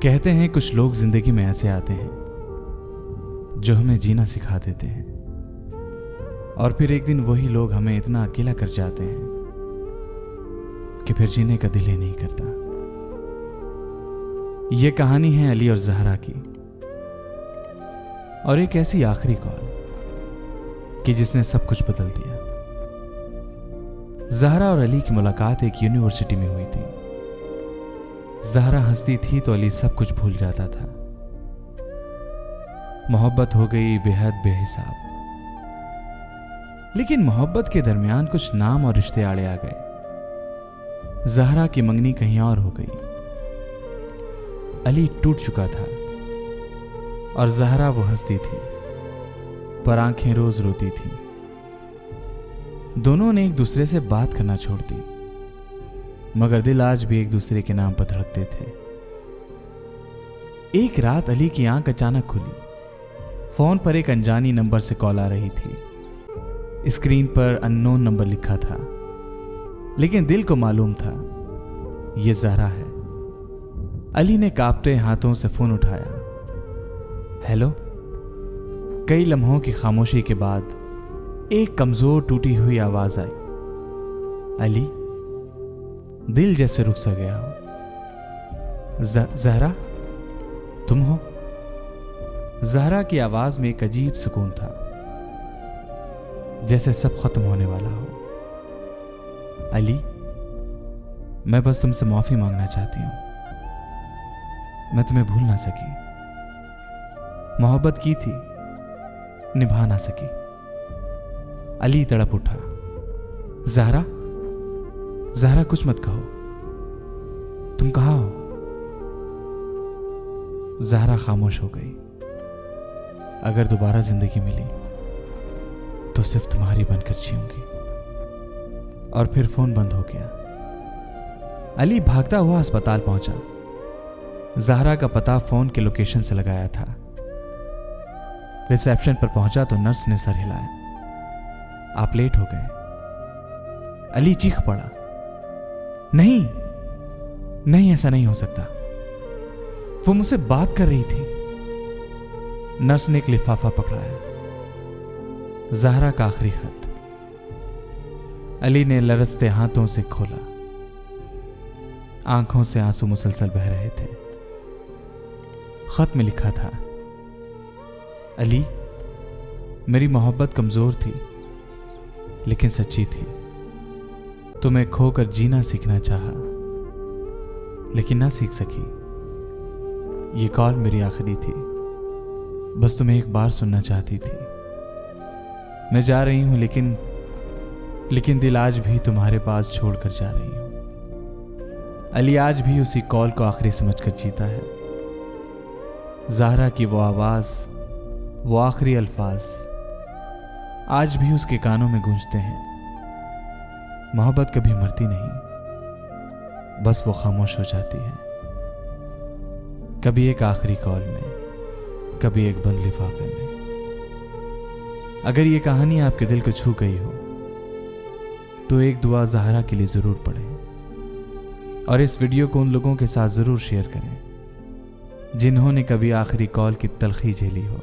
कहते हैं कुछ लोग जिंदगी में ऐसे आते हैं जो हमें जीना सिखा देते हैं, और फिर एक दिन वही लोग हमें इतना अकेला कर जाते हैं कि फिर जीने का दिल ही नहीं करता। यह कहानी है अली और ज़हरा की, और एक ऐसी आखिरी कॉल कि जिसने सब कुछ बदल दिया। ज़हरा और अली की मुलाकात एक यूनिवर्सिटी में हुई थी। ज़हरा हंसती थी तो अली सब कुछ भूल जाता था। मोहब्बत हो गई बेहद बेहिसाब, लेकिन मोहब्बत के दरमियान कुछ नाम और रिश्ते आड़े आ गए। ज़हरा की मंगनी कहीं और हो गई। अली टूट चुका था और ज़हरा वो हंसती थी, पर आंखें रोज रोती थीं। दोनों ने एक दूसरे से बात करना छोड़ दी, मगर दिल आज भी एक दूसरे के नाम पर धड़कते थे। एक रात अली की आंख अचानक खुली। फोन पर एक अनजानी नंबर से कॉल आ रही थी। स्क्रीन पर अननोन नंबर लिखा था, लेकिन दिल को मालूम था यह ज़हरा है। अली ने कांपते हाथों से फोन उठाया। हेलो। कई लम्हों की खामोशी के बाद एक कमजोर टूटी हुई आवाज आई। अली। दिल जैसे रुक सा गया हो। ज़हरा, तुम हो? ज़हरा की आवाज में एक अजीब सुकून था, जैसे सब खत्म होने वाला हो। अली, मैं बस तुमसे माफी मांगना चाहती हूं। मैं तुम्हें भूल ना सकी, मोहब्बत की थी, निभा ना सकी। अली तड़प उठा। ज़हरा, ज़हरा कुछ मत कहो, तुम कहाँ हो? ज़हरा खामोश हो गई। अगर दोबारा जिंदगी मिली तो सिर्फ तुम्हारी बनकर जीऊंगी। और फिर फोन बंद हो गया। अली भागता हुआ अस्पताल पहुंचा। ज़हरा का पता फोन के लोकेशन से लगाया था। रिसेप्शन पर पहुंचा तो नर्स ने सर हिलाया। आप लेट हो गए। अली चीख पड़ा। नहीं नहीं, ऐसा नहीं हो सकता, वो मुझसे बात कर रही थी। नर्स ने एक लिफाफा पकड़ाया। ज़हरा का आखिरी खत। अली ने लरसते हाथों से खोला। आंखों से आंसू मुसलसल बह रहे थे। खत में लिखा था, अली, मेरी मोहब्बत कमजोर थी लेकिन सच्ची थी। तुम्हें खोकर जीना सीखना चाहा लेकिन ना सीख सकी। ये कॉल मेरी आखिरी थी, बस तुम्हें एक बार सुनना चाहती थी। मैं जा रही हूं, लेकिन दिल आज भी तुम्हारे पास छोड़कर जा रही हूं। अली आज भी उसी कॉल को आखिरी समझकर जीता है। ज़हरा की वो आवाज, वो आखिरी अल्फाज आज भी उसके कानों में गूंजते हैं। मोहब्बत कभी मरती नहीं, बस वो खामोश हो जाती है। कभी एक आखिरी कॉल में, कभी एक बंद लिफाफे में। अगर ये कहानी आपके दिल को छू गई हो तो एक दुआ ज़हरा के लिए जरूर पढ़ें, और इस वीडियो को उन लोगों के साथ जरूर शेयर करें जिन्होंने कभी आखिरी कॉल की तलखी झेली हो।